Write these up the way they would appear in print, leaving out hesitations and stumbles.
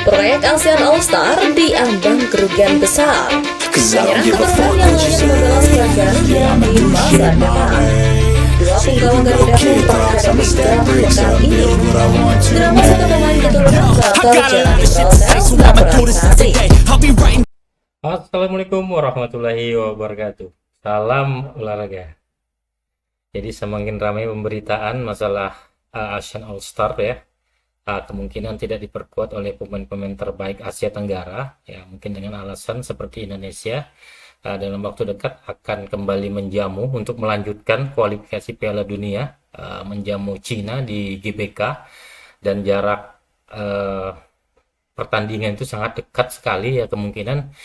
Proyek ASEAN All Star diambang kerugian besar. Penyerang keturunan yang layak membalas kerajaan di masa depan. Dua punggawa Garuda pun menghadapi drama pekan ini. Drama satu pemain keturunan bakal jalani proses naturalisasi. Assalamualaikum warahmatullahi wabarakatuh. Salam olahraga. Jadi semakin ramai pemberitaan masalah ASEAN All Star ya. Kemungkinan tidak diperkuat oleh pemain-pemain terbaik Asia Tenggara ya, mungkin dengan alasan seperti Indonesia dalam waktu dekat akan kembali menjamu untuk melanjutkan kualifikasi Piala Dunia, menjamu Cina di GBK, dan jarak pertandingan itu sangat dekat sekali ya, kemungkinan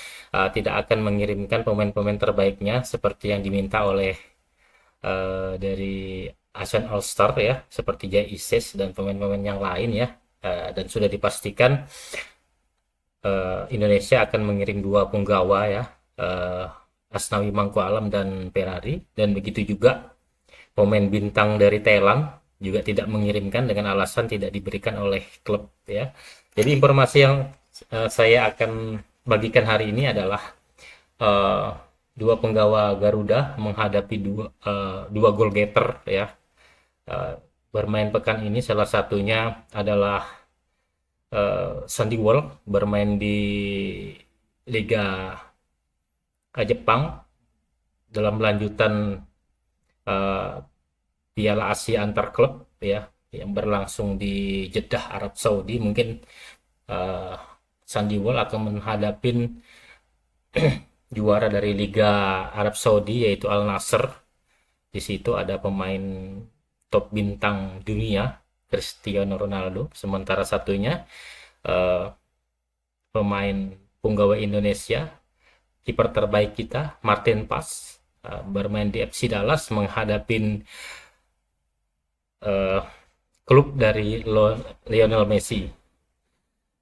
tidak akan mengirimkan pemain-pemain terbaiknya seperti yang diminta oleh dari ASEAN All Star ya, seperti Jai Isis dan pemain-pemain yang lain ya, dan sudah dipastikan Indonesia akan mengirim dua punggawa ya, Asnawi Mangku Alam dan Ferrari, dan begitu juga pemain bintang dari Thailand juga tidak mengirimkan dengan alasan tidak diberikan oleh klub ya. Jadi informasi yang saya akan bagikan hari ini adalah dua penggawa Garuda menghadapi dua goal getter ya, bermain pekan ini. Salah satunya adalah Sandy Wall, bermain di Liga Jepang dalam lanjutan Piala Asia antar klub ya, yang berlangsung di Jeddah, Arab Saudi. Mungkin Sandy Wall akan menghadapin juara dari Liga Arab Saudi yaitu Al Nassr. Di situ ada pemain top bintang dunia Cristiano Ronaldo, sementara satunya pemain punggawa Indonesia, kiper terbaik kita Martin Paes, bermain di FC Dallas menghadapin klub dari Lionel Messi.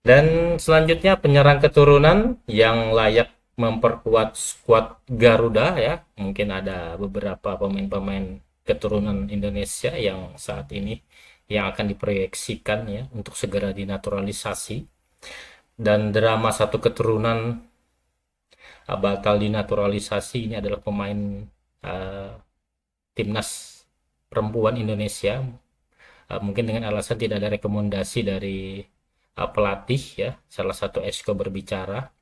Dan selanjutnya penyerang keturunan yang layak memperkuat skuad Garuda ya. Mungkin ada beberapa pemain-pemain keturunan Indonesia yang saat ini yang akan diproyeksikan ya untuk segera dinaturalisasi. Dan drama satu keturunan batal dinaturalisasi ini adalah pemain timnas perempuan Indonesia, mungkin dengan alasan tidak ada rekomendasi dari pelatih ya, salah satu exco berbicara.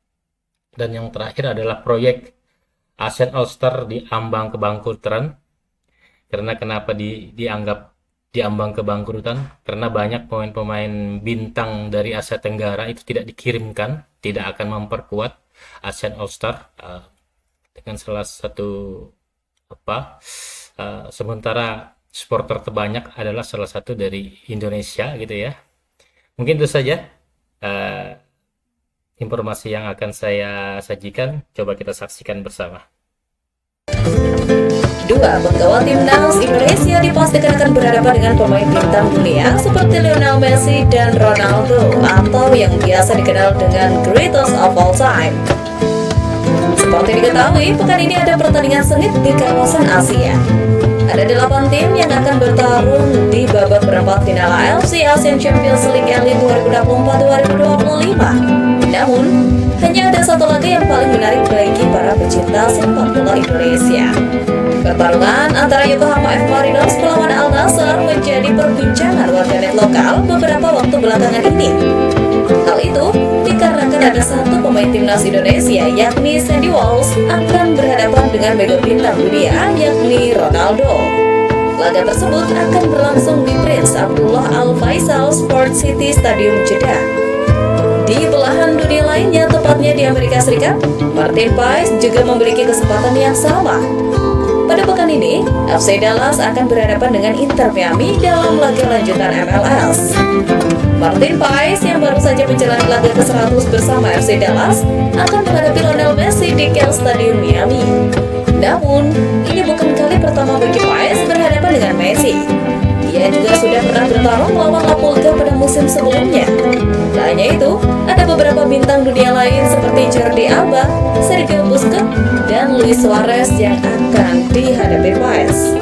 Dan yang terakhir adalah proyek ASEAN All Star diambang kebangkrutan. Karena kenapa dianggap diambang kebangkrutan? Karena banyak pemain-pemain bintang dari Asia Tenggara itu tidak dikirimkan, tidak akan memperkuat ASEAN All Star dengan salah satu sementara supporter terbanyak adalah salah satu dari Indonesia gitu ya. Mungkin itu saja informasi yang akan saya sajikan. Coba kita saksikan bersama. Dua penggawa timnas Indonesia dipastikan akan berhadapan dengan pemain bintang dunia seperti Lionel Messi dan Ronaldo, atau yang biasa dikenal dengan greatest of all time. Seperti diketahui, pekan ini ada pertandingan sengit di kawasan Asia. Ada 8 tim yang akan bertarung di babak perempat final AFC Asian Champions League Elite 2024-2025. Namun, hanya ada satu laga yang paling menarik bagi para pecinta sepak bola Indonesia. Pertarungan antara Yokohama F. Marinos melawan Al Nassr menjadi perbincangan warganet lokal beberapa waktu belakangan ini. Hal itu dikarenakan ada satu pemain timnas Indonesia, yakni Sandy Wall, akan berhadapan dengan mega bintang dunia, yakni Ronaldo. Laga tersebut akan berlangsung di Prince Abdullah Al Faisal Sport City Stadium Jeddah. Di belahan dunia lainnya, tepatnya di Amerika Serikat, Martin Paes juga memiliki kesempatan yang sama. Pada pekan ini, FC Dallas akan berhadapan dengan Inter Miami dalam laga lanjutan MLS. Martin Paes yang baru saja menjalani laga ke-100 bersama FC Dallas akan menghadapi Lionel Messi di Cal Stadium Miami. Namun, ini bukan kali pertama bagi Paes berhadapan dengan Messi. Ia juga sudah pernah bertarung melawan La Pulga pada musim sebelumnya. Tak hanya itu, ada beberapa bintang dunia lain seperti Jordi Alba, Sergio Busquets, dan Luis Suarez yang akan dihadapi Paes.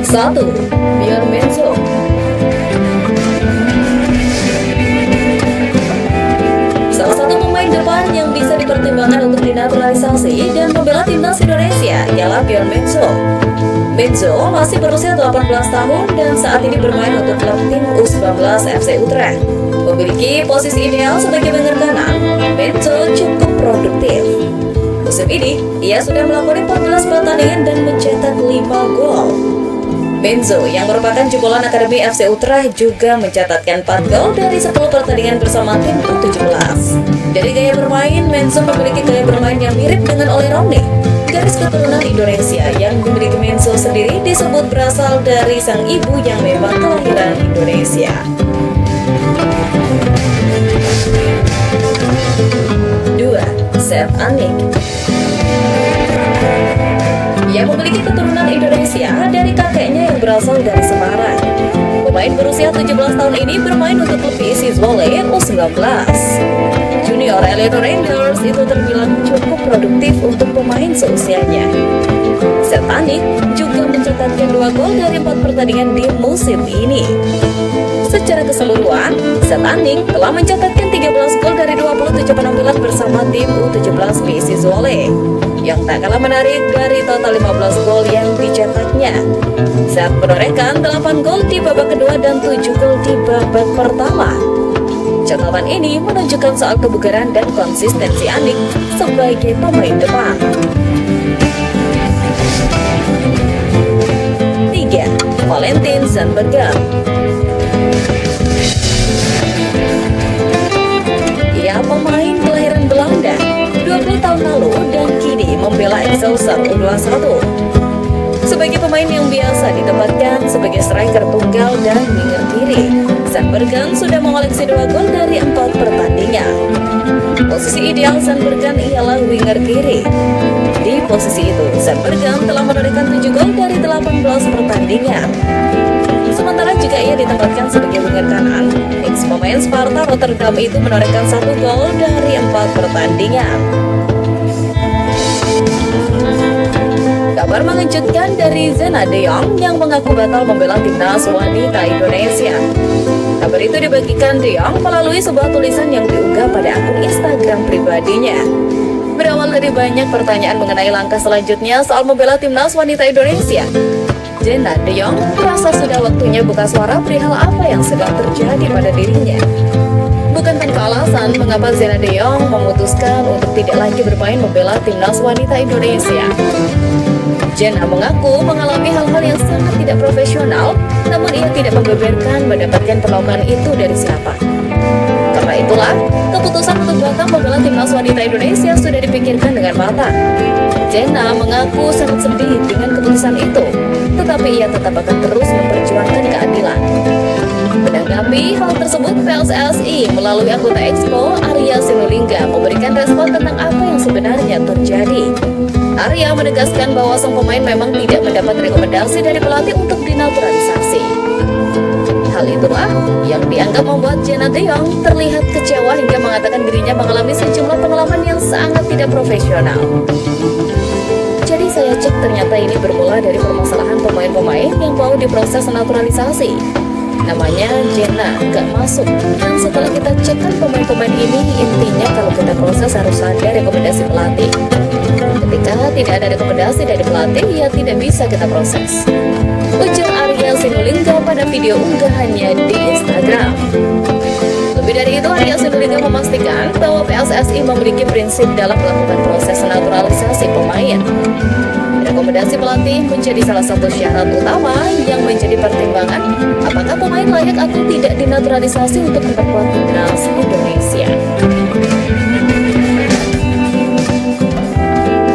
1. Bjorn Menzo. Benzo masih berusia 18 tahun dan saat ini bermain untuk klub tim U19 FC Utrecht. Memiliki posisi ideal sebagai winger kanan, Benzo cukup produktif. Musim ini, ia sudah melakoni 14 pertandingan dan mencetak 5 gol. Benzo yang merupakan jebolan Akademi FC Utrecht juga mencatatkan 4 gol dari 10 pertandingan bersama tim U17. Dari gaya bermain, Benzo memiliki gaya bermain yang mirip dengan Oli Romney. Garis keturunan Indonesia yang dimiliki Benzo sendiri disebut berasal dari sang ibu yang memang kelahiran Indonesia. Dua, Sepp Anik. Ia memiliki keturunan Indonesia dari kakeknya yang berasal dari Semarang. Pemain berusia 17 tahun ini bermain untuk klub PSIS Zwolle U19. Junior Eleanor Rangers itu terbilang cukup produktif untuk pemain seusianya. Sepp Anik juga mencatatkan 2 gol dari 4 pertandingan di musim ini. Secara keseluruhan, Sepp Anik telah mencatatkan 13 gol dari 27 penampilan bersama tim U17 PSIS Zwolle, yang tak kalah menarik dari total 15 gol yang dicetaknya. Sepp menorehkan 8 gol di babak kedua dan 7 gol di babak pertama. Catatan ini menunjukkan soal kebugaran dan konsistensi Anik sebagai pemain depan. 3. Valentin Zandbergen. Ia pemain kelahiran Belanda, 20 tahun lalu dan kini membela Excelsior U21. Sebagai pemain yang biasa ditempatkan sebagai striker tunggal dan winger kiri, Zandbergen sudah mengoleksi 2 gol dari 4 pertandingan. Posisi ideal Zandbergen ialah winger kiri. Di posisi itu, Zandbergen telah menorehkan 7 gol dari 18 pertandingan. Sementara jika ia ditempatkan sebagai winger kanan, ex-pemain Sparta Rotterdam itu menorehkan 1 gol dari 4 pertandingan. Kabar mengejutkan dari Zena De Jong yang mengaku batal membela timnas wanita Indonesia. Kabar itu dibagikan De Jong melalui sebuah tulisan yang diunggah pada akun Instagram pribadinya. Berawal dari banyak pertanyaan mengenai langkah selanjutnya soal membela timnas wanita Indonesia, Zena De Jong merasa sudah waktunya buka suara perihal apa yang sedang terjadi pada dirinya. Bukan tanpa alasan mengapa Zena De Jong memutuskan untuk tidak lagi bermain membela timnas wanita Indonesia. Zena mengaku mengalami hal-hal yang sangat tidak profesional, namun ia tidak membeberkan mendapatkan penolakan itu dari siapa. Karena itulah, keputusan untuk batal membela timnas wanita Indonesia sudah dipikirkan dengan matang. Zena mengaku sangat sedih dengan keputusan itu, tetapi ia tetap akan terus memperjuangkan keadilan. Menanggapi hal tersebut, PSSI melalui anggota Exco, Arya Sinulinga, memberikan respon tentang apa yang sebenarnya terjadi. Arya menegaskan bahwa sang pemain memang tidak mendapat rekomendasi dari pelatih untuk dinaturalisasi. Hal itulah yang dianggap membuat Zena De Jong terlihat kecewa hingga mengatakan dirinya mengalami sejumlah pengalaman yang sangat tidak profesional. Jadi saya cek ternyata ini bermula dari permasalahan pemain-pemain yang mau diproses naturalisasi. Namanya Zena gak masuk, dan setelah kita cekkan pemain-pemain ini, intinya kalau kita proses harus ada rekomendasi pelatih. Ketika tidak ada rekomendasi dari pelatih, ya tidak bisa kita proses. Ujar Arya Sinulinga pada video unggahannya di Instagram. Lebih dari itu, Arya Sinulinga memastikan bahwa PSSI memiliki prinsip dalam melakukan proses naturalisasi pemain. Rekomendasi pelatih menjadi salah satu syarat utama yang menjadi pertimbangan apakah pemain layak atau tidak dinaturalisasi untuk memperkuat timnas Indonesia.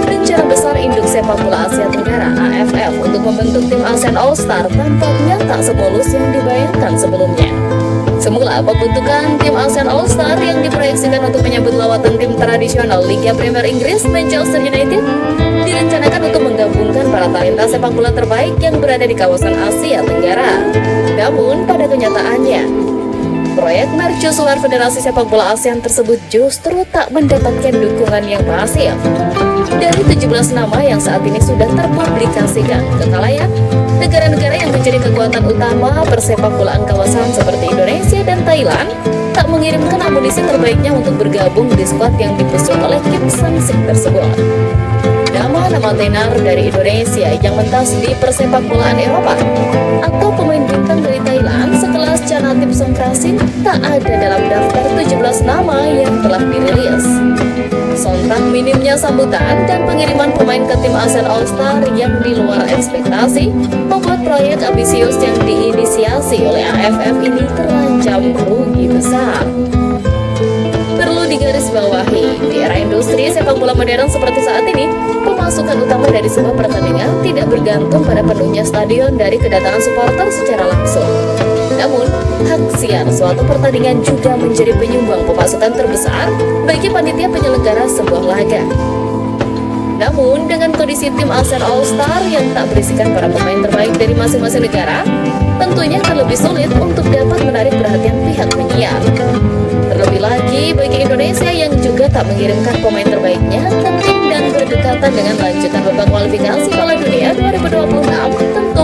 Rencana besar Induk Sepak Bola Asia Tenggara (AFF) untuk membentuk tim ASEAN All Star tampaknya tak semulus yang dibayangkan sebelumnya. Semula, pembentukan tim ASEAN All Star yang diproyeksikan untuk menyambut lawatan tim tradisional Liga Premier Inggris Manchester United direncanakan untuk menggabungkan para talenta sepak bola terbaik yang berada di kawasan Asia Tenggara. Namun, pada kenyataannya, proyek mercusuar Federasi Sepak Bola ASEAN tersebut justru tak mendapatkan dukungan yang masif. Dari 17 nama yang saat ini sudah terpublikasikan ke khalayak, negara-negara yang menjadi kekuatan utama persepak bolaan kawasan seperti Indonesia dan Thailand tak mengirimkan amunisi terbaiknya untuk bergabung di skuad yang dibesut oleh Kim Sang-sik tersebut. nama-nama tenar dari Indonesia yang mentas di persepak bolaan Eropa atau pemain bintang dari Thailand sekelas Chanatip Songkrasin tak ada dalam daftar 17 nama yang telah dirilis. Sontak minimnya sambutan dan pengiriman pemain ke tim ASEAN All-Star yang di luar ekspektasi membuat proyek ambisius yang diinisiasi oleh AFF ini terancam rugi besar. Perlu digarisbawahi, di era industri sepak bola modern seperti saat ini, pemasukan utama dari sebuah pertandingan tidak bergantung pada penuhnya stadion dari kedatangan supporter secara langsung. Namun, hak siar suatu pertandingan juga menjadi penyumbang pemasukan terbesar bagi panitia penyelenggara sebuah laga. Namun, dengan kondisi tim ASEAN All-Star yang tak berisikan para pemain terbaik dari masing-masing negara, tentunya akan lebih sulit untuk dapat menarik perhatian pihak penyiar. Terlebih lagi bagi Indonesia yang juga tak mengirimkan pemain terbaiknya ke tim dan berdekatan dengan lanjutan babak kualifikasi Piala Dunia 2026, tentu